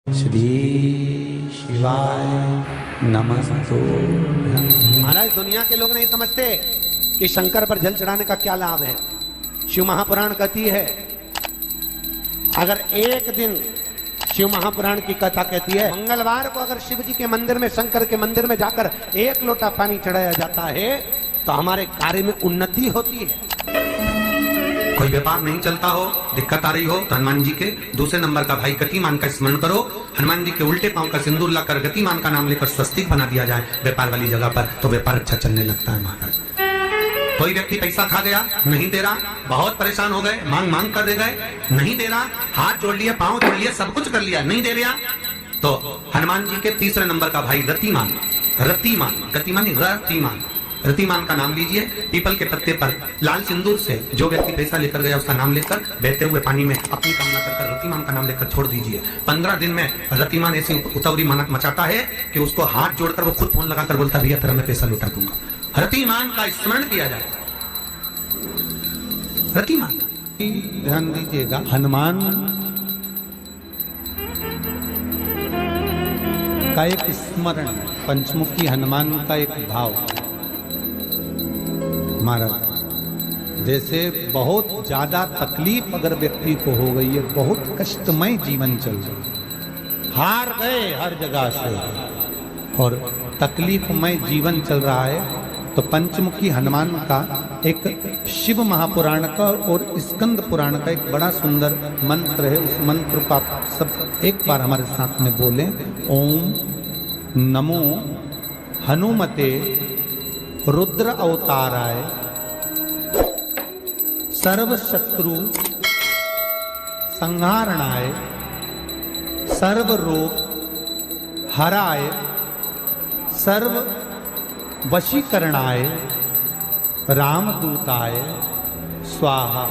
श्री शिवाय नमस्तु। महाराज, दुनिया के लोग नहीं समझते कि शंकर पर जल चढ़ाने का क्या लाभ है। शिव महापुराण कहती है, अगर एक दिन शिव महापुराण की कथा कहती है, मंगलवार को अगर शिव जी के मंदिर में, शंकर के मंदिर में जाकर एक लोटा पानी चढ़ाया जाता है तो हमारे कार्य में उन्नति होती है। कोई व्यापार नहीं चलता हो, दिक्कत आ रही हो तो हनुमान जी के दूसरे नंबर का भाई गतिमान का स्मरण करो। हनुमान जी के उल्टे पांव का सिंदूर लाकर गतिमान का नाम लेकर स्वस्तिक बना दिया जाए व्यापार वाली जगह पर, तो व्यापार अच्छा चलने लगता है। महाराज, कोई व्यक्ति पैसा खा गया, नहीं दे रहा, बहुत परेशान हो गए, मांग मांग कर दे गए, नहीं दे रहा, हाथ जोड़ लिया, पांव जोड़ लिया, सब कुछ कर लिया, नहीं दे रहा, तो हनुमान जी के तीसरे नंबर का भाई रतिमान, रतिमान, गतिमान रतिमान, रतिमान का नाम लीजिए। पीपल के पत्ते पर लाल सिंदूर से जो व्यक्ति पैसा लेकर गया उसका नाम लेकर बहते हुए पानी में अपनी कामना कर रतिमान का नाम लेकर छोड़ दीजिए। 15 दिन में रतिमान ऐसी उतावली मचाता है कि उसको हाथ जोड़कर वो खुद फोन लगाकर बोलता, भैया तेरा मैं पैसा लौटा दूंगा। रतिमान का स्मरण किया जाता है। रतिमान, ध्यान दीजिएगा, हनुमान का एक स्मरण, पंचमुखी हनुमान का एक भाव। महाराज, जैसे बहुत ज्यादा तकलीफ अगर व्यक्ति को हो गई है, बहुत कष्टमय जीवन चल रहा है, हार गए हर जगह से और तकलीफमय जीवन चल रहा है, तो पंचमुखी हनुमान का एक शिव महापुराण का और स्कंद पुराण का एक बड़ा सुंदर मंत्र है। उस मंत्र को आप सब एक बार हमारे साथ में बोलें। ओम नमो हनुमते रुद्र अवताराय सर्व शत्रु संहारणाय सर्व रोग हराय सर्व वशीकरणाय रामदूताय स्वाहा।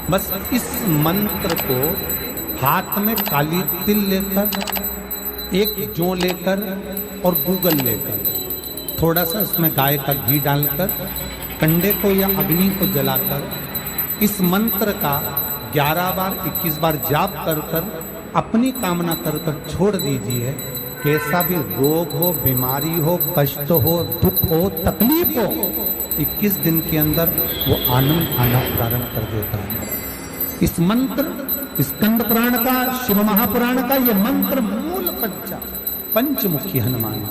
बस इस मंत्र को हाथ में काली तिल लेकर, एक जौ लेकर और गूगल लेकर, थोड़ा सा उसमें गाय का घी डालकर, कंडे को या अग्नि को जलाकर इस मंत्र का 11 बार 21 बार जाप कर कर अपनी कामना कर कर छोड़ दीजिए। कैसा भी रोग हो, बीमारी हो, कष्ट हो, दुख हो, तकलीफ हो, 21 दिन के अंदर वो आनंद आना प्रारंभ कर देता है। इस मंत्र, स्कंद पुराण का, शिव महापुराण का ये मंत्र मूल पंचमुखी हनुमान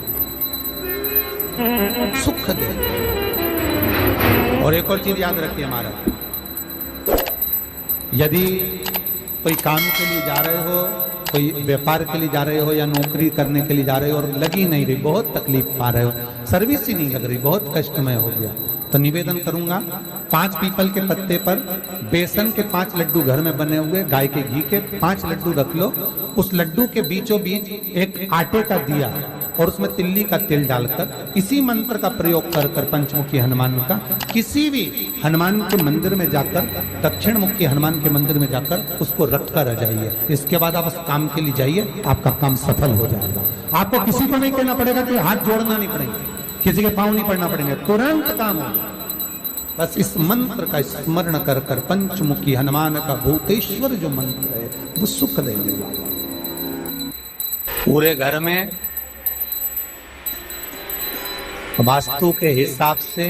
सुख दे। और एक और चीज याद रखिए महाराज, यदि कोई काम के लिए जा रहे हो, कोई व्यापार के लिए जा रहे हो या नौकरी करने के लिए जा रहे हो और लगी नहीं रही, बहुत तकलीफ पा रहे हो, सर्विस ही नहीं लग रही, बहुत कष्टमय हो गया, तो निवेदन करूंगा 5 पीपल के पत्ते पर बेसन के 5 लड्डू घर में बने हुए, गाय के घी के 5 लड्डू रख लो। उस लड्डू के बीचों बीच एक आटे का दिया और उसमें तिल्ली का तेल डालकर इसी मंत्र का प्रयोग कर कर पंचमुखी हनुमान का किसी भी हनुमान के मंदिर में जाकर, दक्षिण मुखी हनुमान के मंदिर में जाकर उसको रख कर आ जाइए। इसके बाद आप उस काम के लिए जाइए, आपका काम सफल हो जाएगा। आपको किसी को नहीं कहना पड़ेगा कि हाथ जोड़ना नहीं पड़ेगा, किसी के पांव नहीं पड़ना पड़ेंगे, तुरंत काम होगा। बस इस मंत्र का स्मरण कर कर पंचमुखी हनुमान का भूतेश्वर जो मंत्र है वो सुख देने वाला। पूरे घर में वास्तु के हिसाब से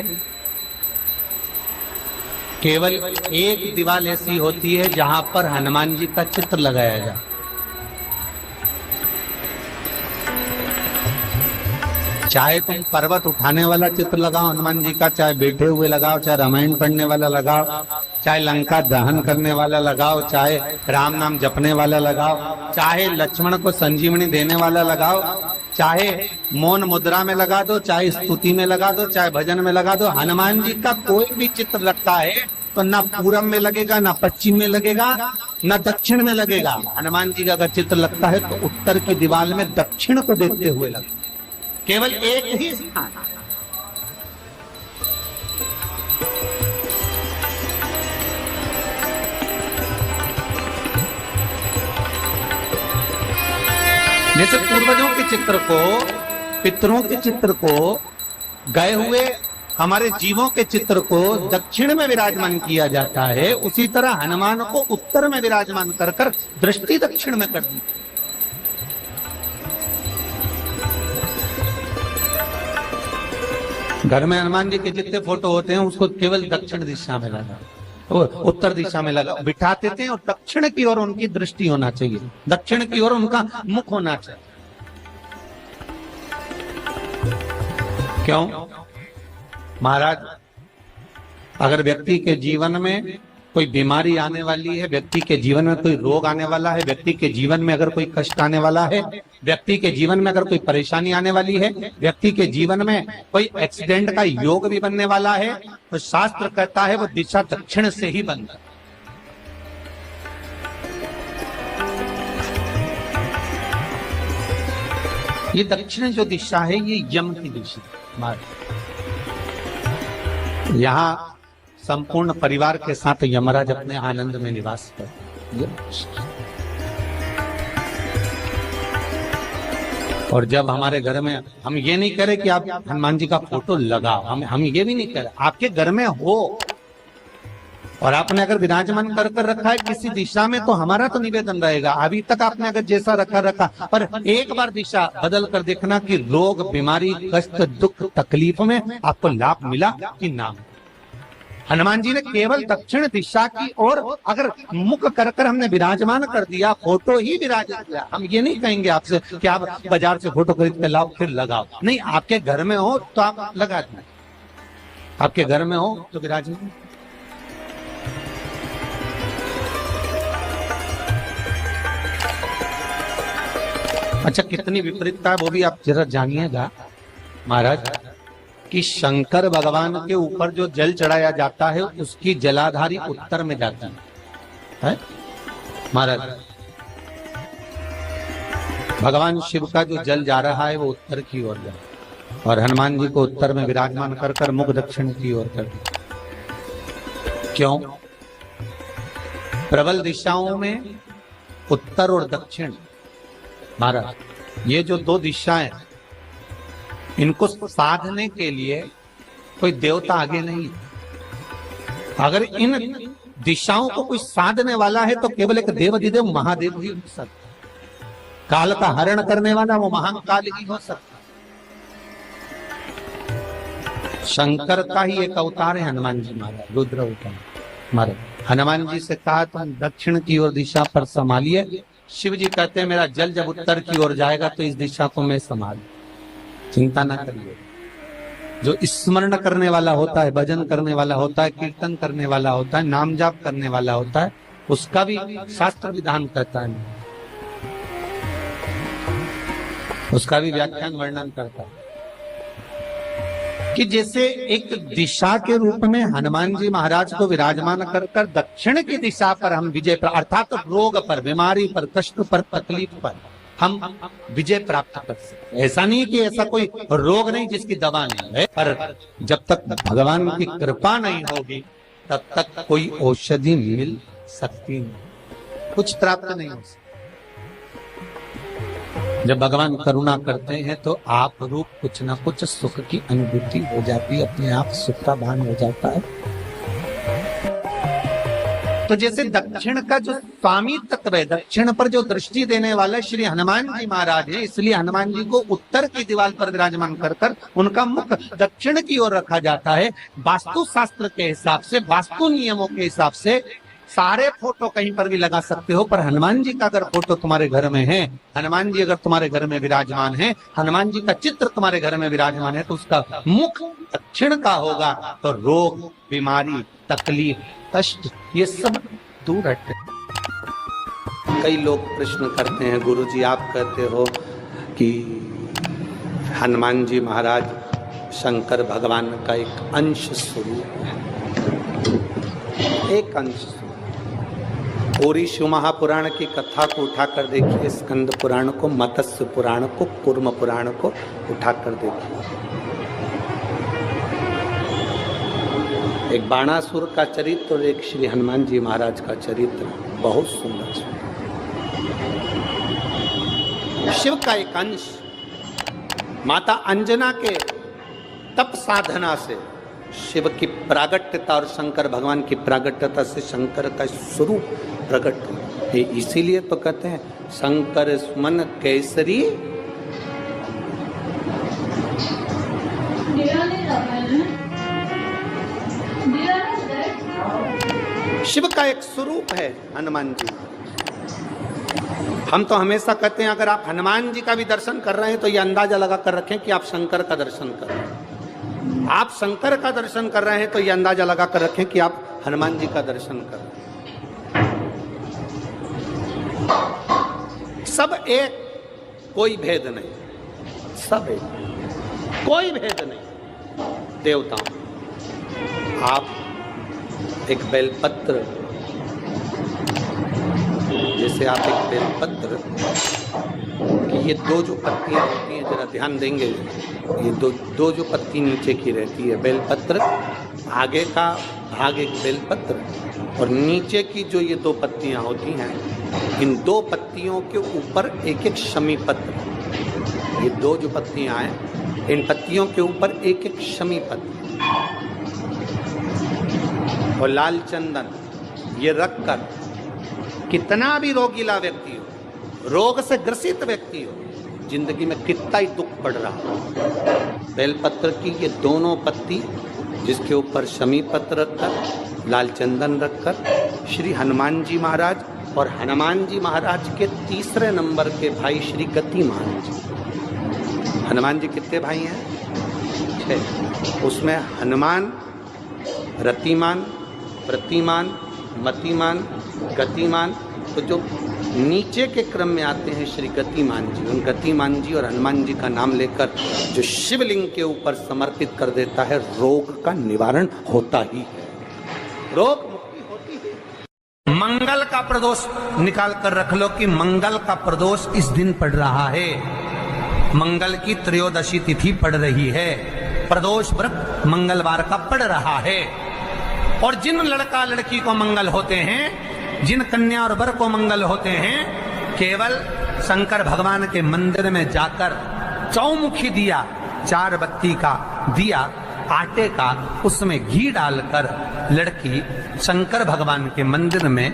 केवल एक दीवार ऐसी होती है जहां पर हनुमान जी का चित्र लगाया जाए। चाहे तुम पर्वत उठाने वाला चित्र लगाओ हनुमान जी का, चाहे बैठे हुए लगाओ, चाहे रामायण पढ़ने वाला लगाओ, चाहे लंका दहन करने वाला लगाओ, चाहे राम नाम जपने वाला लगाओ, चाहे लक्ष्मण को संजीवनी देने वाला लगाओ, चाहे मौन मुद्रा में लगा दो, चाहे स्तुति में लगा दो, चाहे भजन में लगा दो। हनुमान जी का कोई भी चित्र लगता है तो ना पूरब में लगेगा, ना पश्चिम में लगेगा, ना दक्षिण में लगेगा। हनुमान जी का अगर चित्र लगता है तो उत्तर की दीवार में दक्षिण को देखते हुए लगता है, केवल एक ही स्थान। जैसे पूर्वजों के चित्र को, पितरों के चित्र को, गए हुए हमारे जीवों के चित्र को दक्षिण में विराजमान किया जाता है, उसी तरह हनुमान को उत्तर में विराजमान कर कर दृष्टि दक्षिण में कर दी। घर में हनुमान जी के जितने फोटो होते हैं उसको केवल दक्षिण दिशा में लगा, वो उत्तर दिशा में लगा बिठाते थे, और दक्षिण की ओर उनकी दृष्टि होना चाहिए, दक्षिण की ओर उनका मुख होना चाहिए। क्यों? महाराज, अगर व्यक्ति के जीवन में कोई बीमारी आने वाली है, व्यक्ति के जीवन में कोई रोग आने वाला है, व्यक्ति के जीवन में अगर कोई कष्ट आने वाला है, व्यक्ति के जीवन में अगर कोई परेशानी आने वाली है, व्यक्ति के जीवन में कोई एक्सीडेंट का योग भी बनने वाला है, तो शास्त्र कहता है वो दिशा दक्षिण से ही बनता है। ये दक्षिण जो दिशा है ये यम की दिशा। यहाँ संपूर्ण परिवार के साथ यमराज अपने आनंद में निवास करते। और जब हमारे घर में, हम ये नहीं कह रहे कि आप हनुमान जी का फोटो लगाओ, हम ये भी नहीं कह रहे, आपके घर में हो और आपने अगर विराजमान कर रखा है किसी दिशा में, तो हमारा तो निवेदन रहेगा, अभी तक आपने अगर जैसा रखा, पर एक बार दिशा बदल कर देखना कि रोग, बीमारी, कष्ट, दुख, तकलीफ में आपको लाभ मिला कि ना। हनुमान जी ने केवल दक्षिण दिशा की ओर अगर मुख कर हमने विराजमान कर दिया, फोटो ही विराजित किया। हम ये नहीं कहेंगे आपसे कि आप बाजार से फोटो खरीद के लाओ फिर लगाओ, नहीं, आपके घर में हो तो आप लगा दें, आपके घर में हो तो विराजमान। अच्छा, कितनी विपरीतता है वो भी आप जरा जानिएगा महाराज, कि शंकर भगवान के ऊपर जो जल चढ़ाया जाता है उसकी जलाधारी उत्तर में जाती है महाराज। भगवान शिव का जो जल जा रहा है वो उत्तर की ओर जा, और हनुमान जी को उत्तर में विराजमान कर मुख दक्षिण की ओर कर दिया। क्यों? प्रबल दिशाओं में उत्तर और दक्षिण महाराज, ये जो दो दिशाएं, इनको साधने के लिए कोई देवता आगे नहीं। अगर इन दिशाओं को कोई साधने वाला है तो केवल एक देवाधिदेव महादेव ही हो सकता। काल का हरण करने वाला वो महाकाल ही हो सकता। शंकर का ही एक अवतार है हनुमान जी महाराज, रुद्र अवतार महाराज। हनुमान जी से कहा तुम दक्षिण की ओर दिशा पर संभालिए, शिव जी कहते हैं मेरा जल जब उत्तर की ओर जाएगा तो इस दिशा को मैं संभाल, चिंता ना करिए। जो स्मरण करने वाला होता है, भजन करने वाला होता है, कीर्तन करने वाला होता है, नाम जाप करने वाला होता है, उसका भी शास्त्र विधान कहता है, उसका भी व्याख्यान वर्णन करता है कि जैसे एक दिशा के रूप में हनुमान जी महाराज को विराजमान कर दक्षिण की दिशा पर हम विजय पर, अर्थात रोग पर, बीमारी पर, कष्ट पर, तकलीफ पर हम विजय प्राप्त कर सकते। ऐसा नहीं कि ऐसा कोई रोग नहीं जिसकी दवा नहीं है, पर जब तक भगवान की कृपा नहीं होगी तब तक कोई औषधि मिल सकती नहीं, कुछ प्राप्त नहीं हो सकता। जब भगवान करुणा करते हैं तो आप रूप कुछ ना कुछ सुख की अनुभूति हो जाती है, अपने आप सुख का भान हो जाता है। तो जैसे दक्षिण का जो स्वामी तत्व है, दक्षिण पर जो दृष्टि देने वाला श्री हनुमान जी महाराज है, इसलिए हनुमान जी को उत्तर की दीवार पर विराजमान कर उनका मुख दक्षिण की ओर रखा जाता है। वास्तु शास्त्र के हिसाब से, वास्तु नियमों के हिसाब से सारे फोटो कहीं पर भी लगा सकते हो, पर हनुमान जी का अगर फोटो तुम्हारे घर में है, हनुमान जी अगर तुम्हारे घर में विराजमान है, हनुमान जी का चित्र तुम्हारे घर में विराजमान है, तो उसका मुख दक्षिण का होगा, तो रोग, बीमारी, तकलीफ, कष्ट ये सब दूर हटते। कई लोग प्रश्न करते हैं, गुरुजी आप कहते हो कि हनुमान जी महाराज शंकर भगवान का एक अंश स्वरूप है, एक अंश। पूरी शिव महापुराण की कथा को उठाकर देखिए, स्कंद पुराण को, मत्स्य पुराण को, कूर्म पुराण को उठाकर देखिए। एक बाणासुर का चरित्र और एक श्री हनुमान जी महाराज का चरित्र बहुत सुंदर। शिव का एक अंश माता अंजना के तप साधना से शिव की प्रागट्यता और शंकर भगवान की प्रागट्यता से शंकर का स्वरूप प्रकट हो। इसीलिए तो कहते हैं शंकर सुमन केसरी शिव का एक स्वरूप है हनुमान जी। हम तो हमेशा कहते हैं अगर आप हनुमान जी का भी दर्शन कर रहे हैं तो ये अंदाजा लगा कर रखें कि आप शंकर का दर्शन कर रहे हैं। आप शंकर का दर्शन कर रहे हैं तो ये अंदाजा लगा कर रखें कि आप हनुमान जी का दर्शन कर रहे हैं। सब एक, कोई भेद नहीं, सब एक, कोई भेद नहीं। देवताओं, आप एक बेलपत्र, जैसे आप एक बेलपत्र कि ये दो जो पत्तियां होती हैं, जरा ध्यान देंगे, ये दो जो पत्ती नीचे की रहती है बेलपत्र, आगे का भाग एक बेलपत्र और नीचे की जो ये दो पत्तियां होती हैं, इन दो पत्तियों के ऊपर एक एक शमी पत्र। ये दो जो पत्तियां हैं, इन पत्तियों के ऊपर एक एक शमी पत्र और लाल चंदन ये रखकर कितना भी रोगीला व्यक्ति हो, रोग से ग्रसित व्यक्ति हो, जिंदगी में कितना ही दुख पड़ रहा हो, बेलपत्र की ये दोनों पत्ती जिसके ऊपर शमी पत्र रखकर, लाल चंदन रखकर श्री हनुमान जी महाराज और हनुमान जी महाराज के तीसरे नंबर के भाई श्री गतिमान जी। हनुमान जी कितने भाई हैं? 6। उसमें हनुमान, रतिमान, प्रतिमान, मतिमान, गतिमान, तो जो नीचे के क्रम में आते हैं श्री गतिमान जी, उन गतिमान जी और हनुमान जी का नाम लेकर जो शिवलिंग के ऊपर समर्पित कर देता है, रोग का निवारण होता ही है, रोग मुक्ति होती है। मंगल का प्रदोष निकाल कर रख लो कि मंगल का प्रदोष इस दिन पड़ रहा है, मंगल की त्रयोदशी तिथि पड़ रही है, प्रदोष व्रत मंगलवार का पड़ रहा है। और जिन लड़का लड़की को मंगल होते हैं, जिन कन्या और वर को मंगल होते हैं, केवल शंकर भगवान के मंदिर में जाकर चौमुखी दिया, 4 बत्ती का दिया आटे का, उसमें घी डालकर लड़की शंकर भगवान के मंदिर में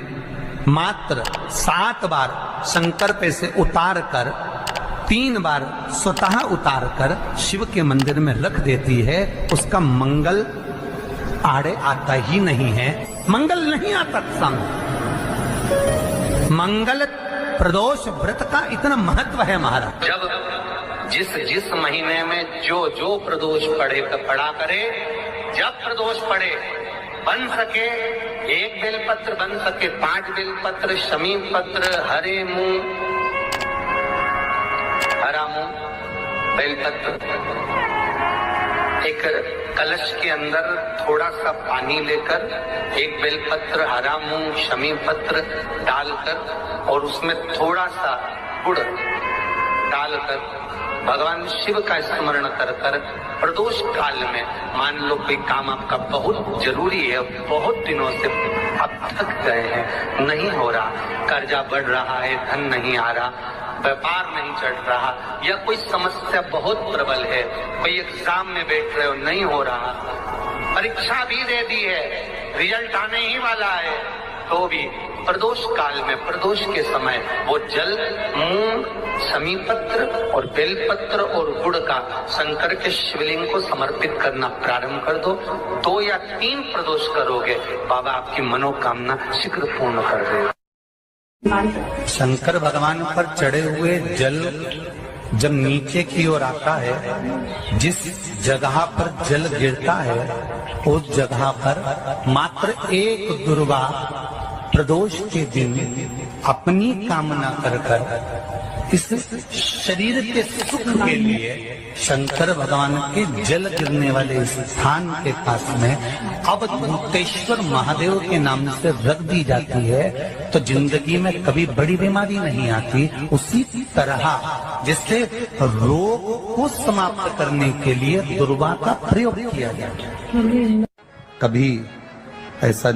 मात्र 7 बार शंकर पे से उतार कर 3 बार स्वतः उतार कर शिव के मंदिर में रख देती है, उसका मंगल आड़े आता ही नहीं है, मंगल नहीं आता संग। मंगल प्रदोष व्रत का इतना महत्व है महाराज। जब जिस महीने में जो प्रदोष पड़ा करे, जब प्रदोष पड़े, बन सके 1 बेलपत्र, बन सके 5 बेलपत्र, शमी पत्र, हरे मूंग, हरा मूंग, बेलपत्र, एक कलश के अंदर थोड़ा सा पानी लेकर 1 बेलपत्र, हरा मूंग, शमी पत्र डालकर और उसमें थोड़ा सा गुड़ डालकर भगवान शिव का स्मरण कर कर प्रदोष काल में, मान लो कोई काम आपका बहुत जरूरी है, बहुत दिनों से आप थक गए हैं, नहीं हो रहा, कर्जा बढ़ रहा है, धन नहीं आ रहा, व्यापार नहीं चढ़ रहा, या कोई समस्या बहुत प्रबल है, कोई एग्जाम में बैठ रहे हो, नहीं हो रहा, परीक्षा भी दे दी है, रिजल्ट आने ही वाला है, तो भी प्रदोष काल में, प्रदोष के समय वो जल, मूंग, शमी पत्र और बेलपत्र और गुड़ का शंकर के शिवलिंग को समर्पित करना प्रारंभ कर दो। 2 या 3 प्रदोष करोगे, बाबा आपकी मनोकामना शीघ्र पूर्ण कर देगा। शंकर भगवान पर चढ़े हुए जल जब नीचे की ओर आता है, जिस जगह पर जल गिरता है उस जगह पर मात्र 1 दुर्गा प्रदोष के दिन अपनी कामना कर कर इस शरीर के सुख के लिए शंकर भगवान के जल गिरने वाले स्थान के पास में अवधूतेश्वर महादेव के नाम से रख दी जाती है, तो जिंदगी में कभी बड़ी बीमारी नहीं आती। उसी तरह जिससे रोग को समाप्त करने के लिए दुर्वा का प्रयोग किया जाता है। कभी ऐसा